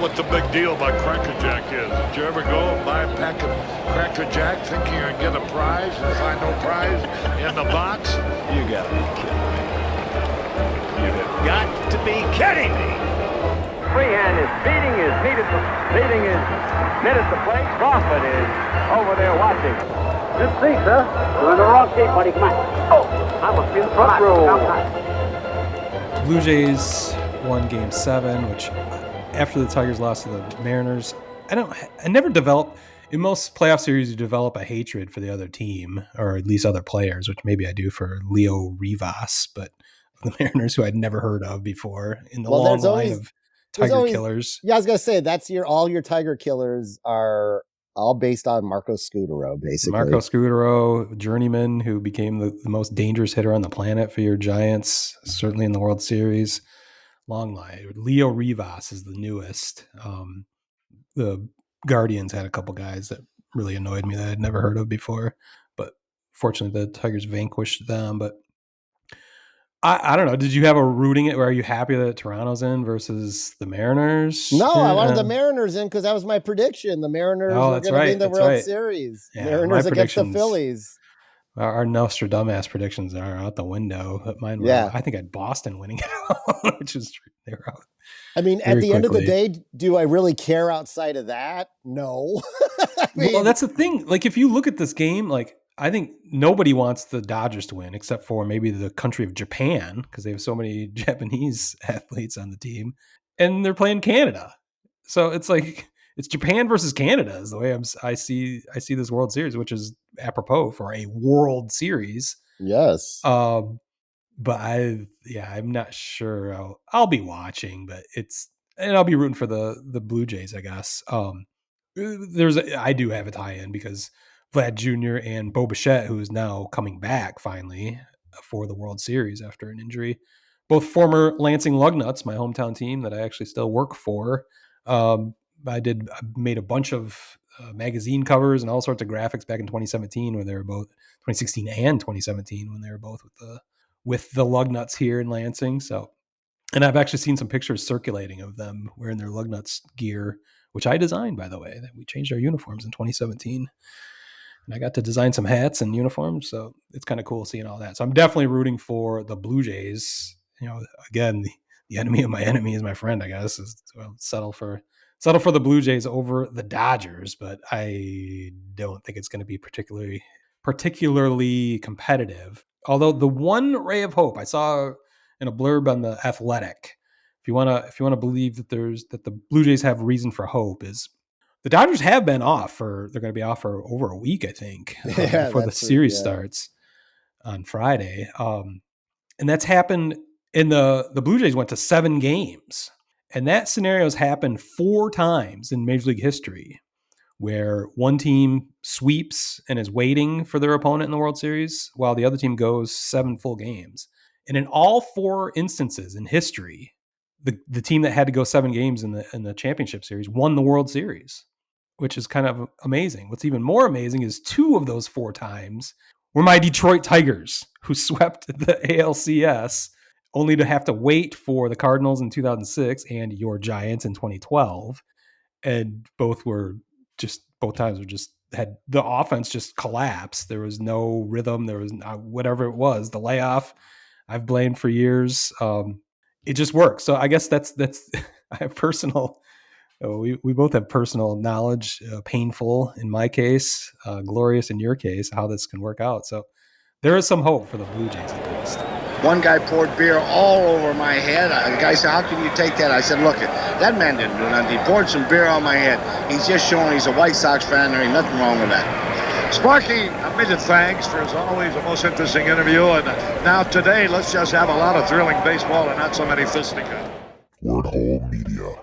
what the big deal about Cracker Jack is. Did you ever go and buy a pack of Cracker Jack thinking you're going to get a prize and find no prize in the box? You got to be kidding me. You have got to be kidding me. Freehand is beating his net at the plate. Crawford is over there watching. Good see, sir. You're in the wrong seat, buddy. Come on. Oh, I must be in the front row. Blue Jays won Game 7, which after the Tigers lost to the Mariners, I never developed, in most playoff series, you develop a hatred for the other team, or at least other players, which maybe I do for Leo Rivas, but the Mariners, who I'd never heard of before, in the long line of Tiger killers. Yeah, I was going to say, all your Tiger killers are all based on Marco Scutaro, basically. Marco Scutaro, journeyman, who became the most dangerous hitter on the planet for your Giants, certainly in the World Series. Long line. Leo Rivas is the newest. The Guardians had a couple guys that really annoyed me that I'd never heard of before, but fortunately the Tigers vanquished them. But I don't know. Did you have a rooting it? Or are you happy that Toronto's in versus the Mariners? No, I wanted the Mariners in because that was my prediction. The Mariners are going to be in the World Series. Yeah, Mariners against the Phillies. Our Nostradamus predictions are out the window. But mine were, I think I had Boston winning it, which is true. They were out. I mean, at the end of the day, do I really care outside of that? No. Well, that's the thing. Like, if you look at this game, like, I think nobody wants the Dodgers to win except for maybe the country of Japan, because they have so many Japanese athletes on the team, and they're playing Canada. So it's like, it's Japan versus Canada is the way I see this World Series, which is apropos for a World Series. Yes. But I'm not sure. I'll be watching, but and I'll be rooting for the Blue Jays, I guess. I do have a tie-in because Vlad Jr. and Bo Bichette, who is now coming back finally for the World Series after an injury, both former Lansing Lugnuts, my hometown team that I actually still work for. I made a bunch of magazine covers and all sorts of graphics back in 2017 when they were both 2016 and 2017 when they were both with the Lugnuts here in Lansing. So, and I've actually seen some pictures circulating of them wearing their Lugnuts gear, which I designed, by the way. We changed our uniforms in 2017. And I got to design some hats and uniforms, so it's kind of cool seeing all that. So I'm definitely rooting for the Blue Jays. You know, again, the enemy of my enemy is my friend, I guess. So I'll settle for the Blue Jays over the Dodgers, but I don't think it's going to be particularly competitive. Although the one ray of hope I saw in a blurb on The Athletic, if you want to believe that the Blue Jays have reason for hope, is the Dodgers have been off they're going to be off for over a week, I think, before the series starts on Friday. And that's happened, and the Blue Jays went to 7 games. And that scenario has happened 4 times in Major League history, where one team sweeps and is waiting for their opponent in the World Series while the other team goes 7 full games. And in all 4 instances in history, the team that had to go 7 games in the championship series won the World Series, which is kind of amazing. What's even more amazing is 2 of those 4 times were my Detroit Tigers, who swept the ALCS, only to have to wait for the Cardinals in 2006 and your Giants in 2012. And both times had the offense just collapsed. There was no rhythm. There was whatever it was, the layoff I've blamed for years. It just works. So I guess that's I have we both have personal knowledge, painful in my case, glorious in your case, how this can work out. So there is some hope for the Blue Jays at least. One guy poured beer all over my head. The guy said, "How can you take that?" I said, "Look, that man didn't do nothing. He poured some beer on my head. He's just showing he's a White Sox fan. There ain't nothing wrong with that." Sparky, a million thanks for, as always, a most interesting interview. And now today, let's just have a lot of thrilling baseball and not so many fisticuffs. Word Hole Media.